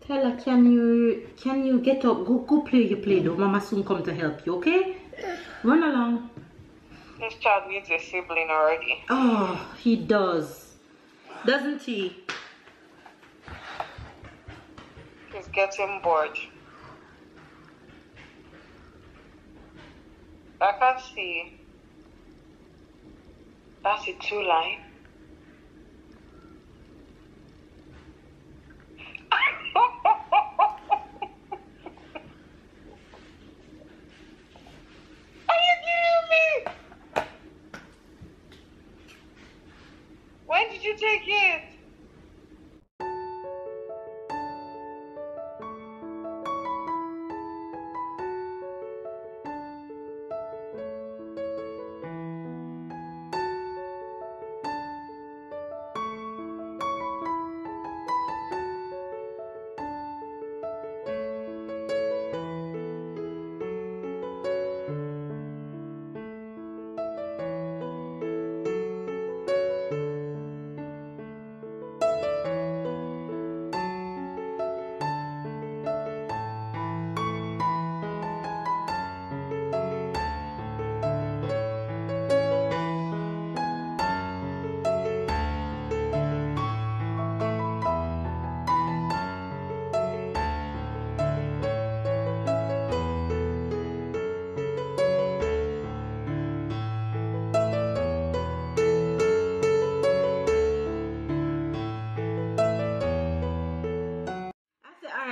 Tell her, can you get up? Go play your play-doh. Mama soon come to help you, okay? Run along. This child needs a sibling already. Oh, he does. Doesn't he? He's getting bored. I can see. That's a 2 line. Are you kidding me? When did you take it?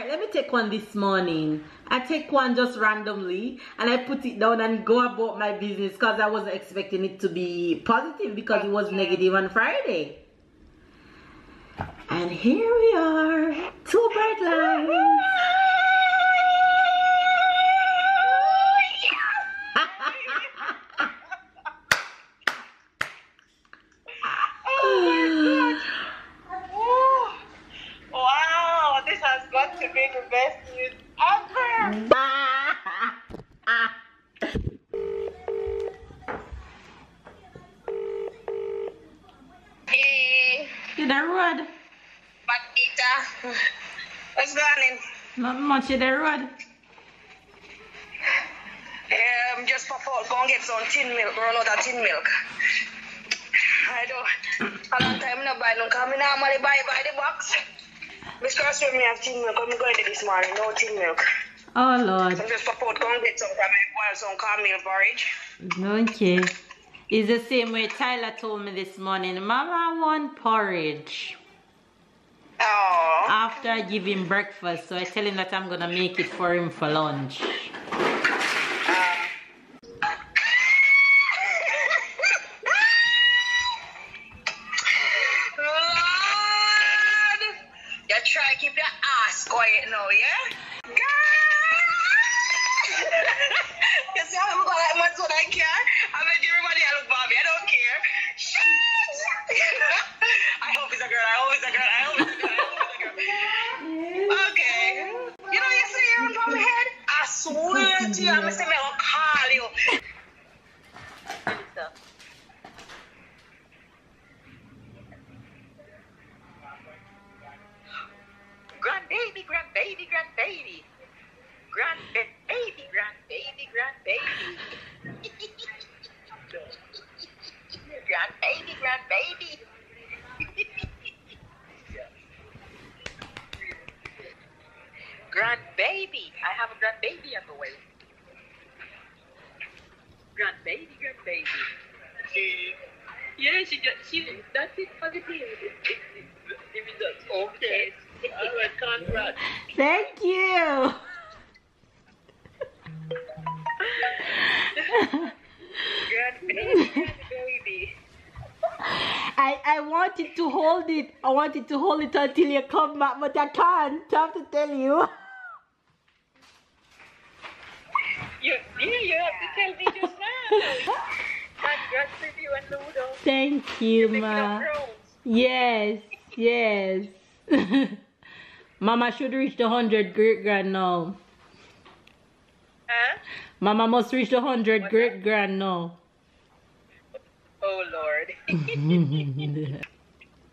Let me take one this morning. I take one just randomly and I put it down and go about my business because I wasn't expecting it to be positive because it was negative on Friday. And here we are, 2 bright lines. Got to be the best news ever. Hey. You the road? Patita. What's going on? Not much in the road. Just pop out, go and get some tin milk, run out of tin milk. I don't. A long time I buy no, because I normally buy the box. Because when me have tin milk, I'm going to this morning, no tin milk. Oh Lord. So just pop out, go and get some cornmeal porridge. Okay. It's the same way Tyler told me this morning. Mama, I want porridge. Oh. After I give him breakfast, so I tell him that I'm gonna make it for him for lunch. Try keep your ass quiet now, yeah? Girl! You see how I'm going like much what I care? I bet everybody I look Bobby, I don't care. I hope it's a girl, I hope it's a girl, I hope it's a girl, I hope it's a girl. Okay. You know you see your on my head? I swear to you, I'm gonna say me I'll call you. Grandbaby, grandbaby, grandbaby. Grandbaby, grandbaby, grandbaby. Grandbaby, grandbaby. Grandbaby. I have a grandbaby on the way. Grandbaby, grandbaby. Yeah, that's it for the day. Okay. Alright, congrats. Thank you. Baby. I wanted to hold it. I wanted to hold it until you come back, but I can't. I have to tell you. You have to tell me just now. Congrats to you and Ludo. Thank you, Ma. Yes, yes. Mama should reach the 100 great grand now. Huh? Mama must reach the 100 great grand now. Oh Lord.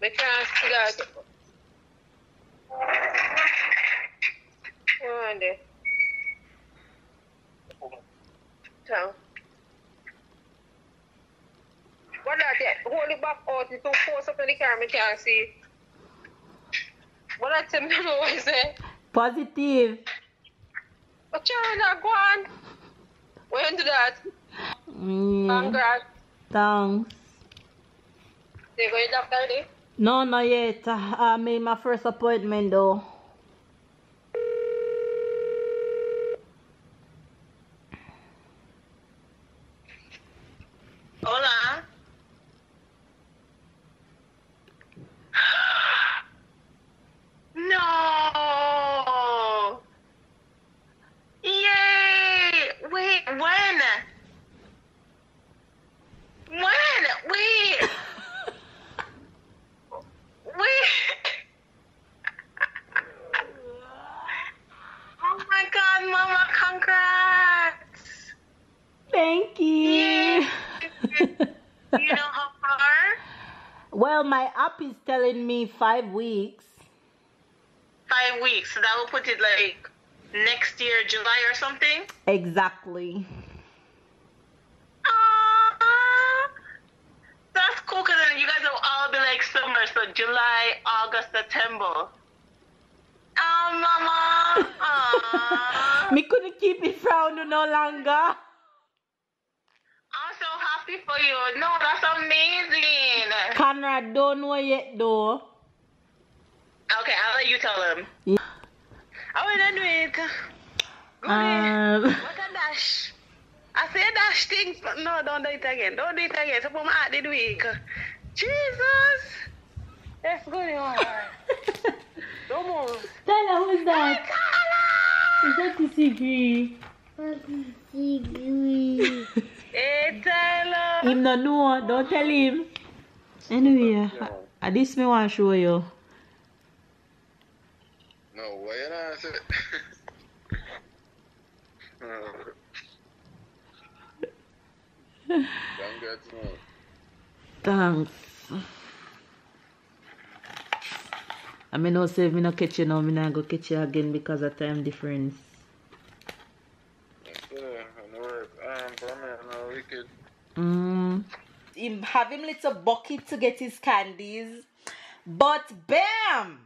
Make sure there. So. What that yet? Hold it back out. It's too close up in the camera. I can't see. What that tell me what is it? Positive. But China, go on. When do that? Congrats. Thanks. They going doctor today? No, not yet. I made my first appointment though. Hola. No. Yay. Wait, when? When? Wait. Wait. Oh my God, Mama, congrats. Thank you. You know how far? Well, my app is telling me 5 weeks. 5 weeks. So that will put it like next year, July or something? Exactly. That's cool because then you guys will all be like summer. So July, August, September. Oh, Mama. Aww. Me couldn't keep it from you no longer. I'm so happy for you. No, that's amazing. Conrad don't know yet though. Okay, I'll let you tell him. Yeah. I went and do it. Go ahead. What a dash. I said dash things, but no, don't do it again. Don't do it again. So put my heart the week. Jesus. Let's go there. Don't move. Tyler, who's that? Hey, Is that Tisigri? Hey, Tyler. Him no know, don't tell him. Anyway, this me want to show you. No, why you not say? Congrats, man. Thanks. I mean, no say if me no catch you now, me not go catch you again because of time difference. Have him little bucket to get his candies, but bam!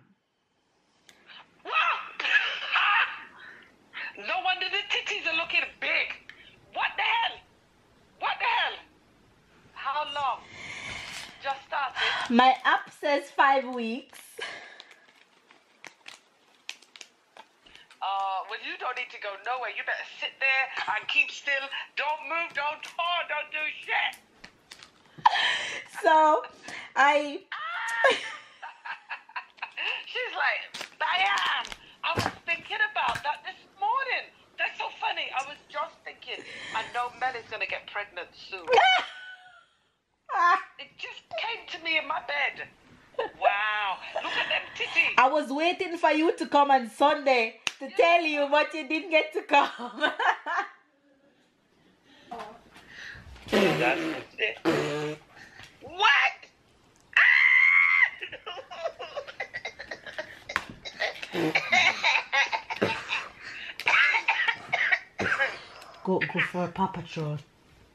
No wonder the titties are looking big. What the hell? What the hell? How long? Just started. My app says 5 weeks. Well, you don't need to go nowhere. You better sit there and keep still. Don't move, don't talk, don't do shit. So, She's like, Diane, I was thinking about that this morning. That's so funny. I was just thinking, I know Melly's going to get pregnant soon. It just came to me in my bed. Wow. Look at them titties. I was waiting for you to come on Sunday to tell you, but you didn't get to come. That's it. What? Go for Paw Patrol.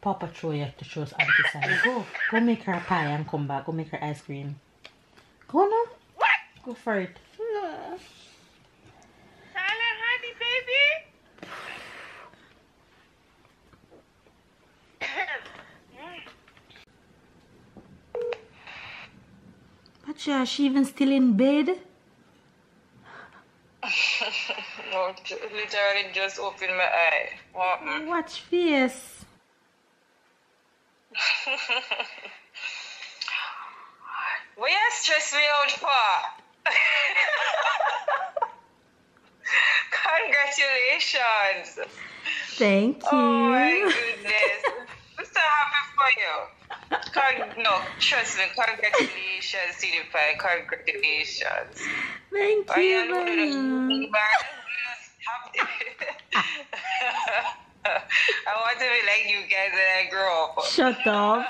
Paw Patrol, you have to show us Auntie Sally. Go make her a pie and come back. Go make her ice cream. Go now. What? Go for it. Tyler, honey, baby. But yeah, she even still in bed? No, literally just opened my eye. What? Watch face. Why you stress me out for? Congratulations. Thank you. Oh my goodness. I'm so happy for you. No, trust me, congratulations, CD5. Congratulations. Thank Are you you. I want to be like you guys when I grow up. Shut up.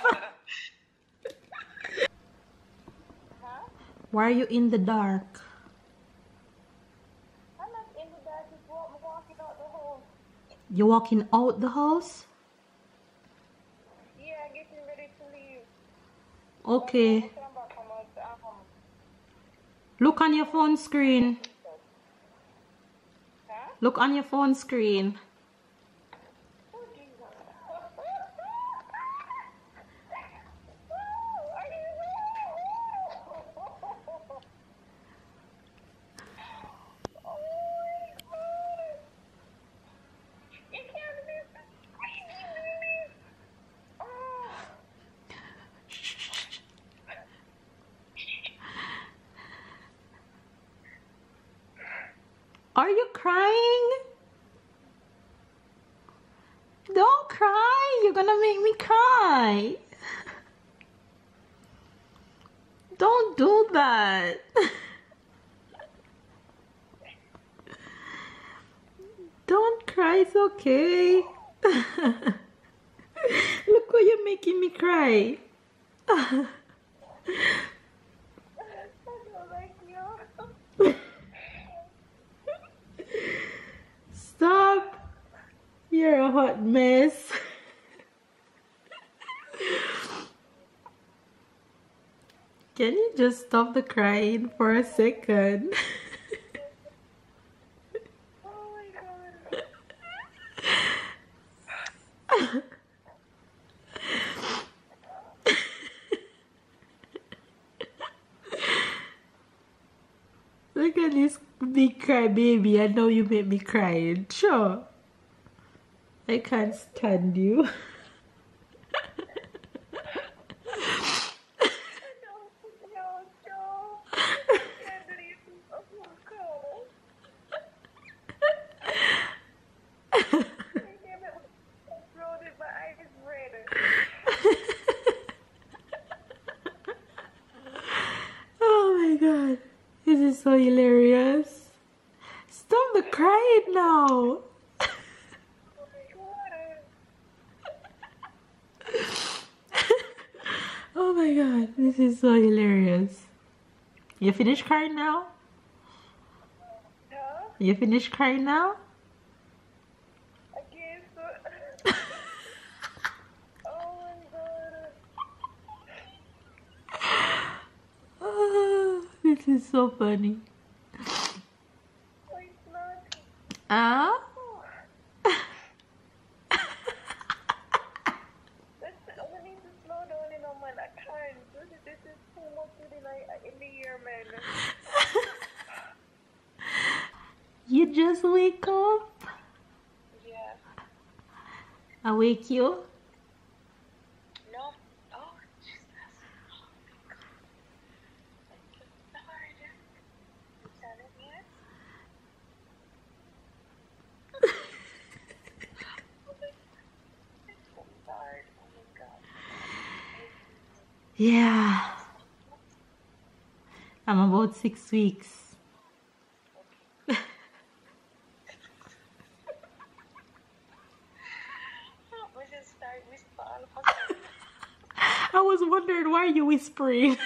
Why are you in the dark? I'm not in the You're walking out the house? Yeah, getting ready to leave. Okay. Look on your phone screen. Huh? Look on your phone screen. Oh, Jesus. Are you crying? Don't cry. You're gonna make me cry. Don't do that. Don't cry. It's okay. Look how you're making me cry. Stop. You're a hot mess. Can you just stop the crying for a second? Oh my God. Look at this big cry baby. I know you made me cry. Sure. I can't stand you. Oh my God. This is so hilarious. Stop the crying now. Oh my God. This is so hilarious. You finished crying now? Huh? You finished crying now? I guess so. Oh my God. Oh, this is so funny. Oh, it's not. Ah? We need to slow down, you know, man. I can't. This is too much in the year, man. You just wake up? Yeah. I wake you? No. Oh, Jesus. Oh, my God. Thank you, Lord. You telling me? Lord. Oh, my God. Yeah. I'm about 6 weeks. We just start whisper all of a sudden. I was wondering why you whispering. Oh,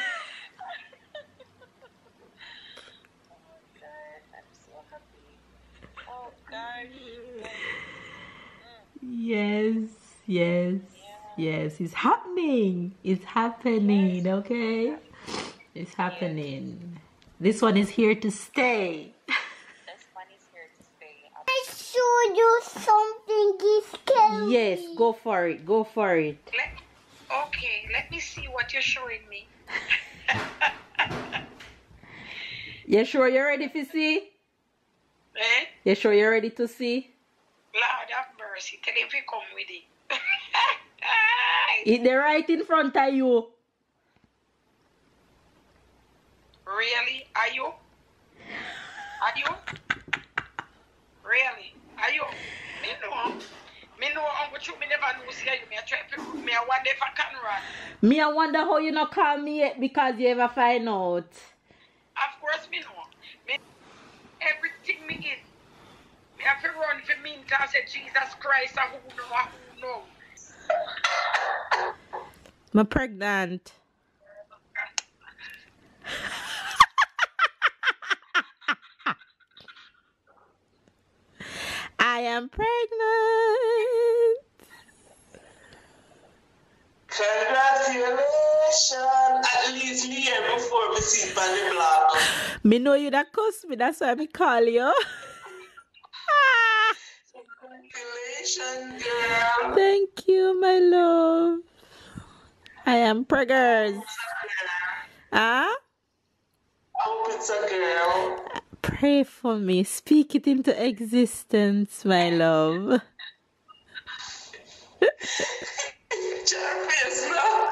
God. I'm so happy. Oh, gosh. Yes, yes, yes. It's happening. It's happening, okay? It's happening. This one is here to stay. This one is here to stay. I show you something is scary. Yes, go for it. Go for it. Okay, let me see what you're showing me. You sure you're ready to see? Eh? You sure you're ready to see? Lord have mercy. Tell him to come with it. It's right in front of you. Really? Are you? Are you? Really? Are you? Me know. Me know Uncle Chu, me never know see you. Me I try to me I wonder if I can run. Me, I wonder how you not call me yet because you ever find out. Of course me know. Me everything me is. Me have to run for me and say Jesus Christ and who know. I'm pregnant. I am pregnant. Congratulations. At least me here before me see it on the blog. Me know you that cuss me, that's why me call you. Congratulations, girl. Thank you, my love. I am preggers. Ah? I hope it's a girl. Pray for me. Speak it into existence, my love. Jarvis, no.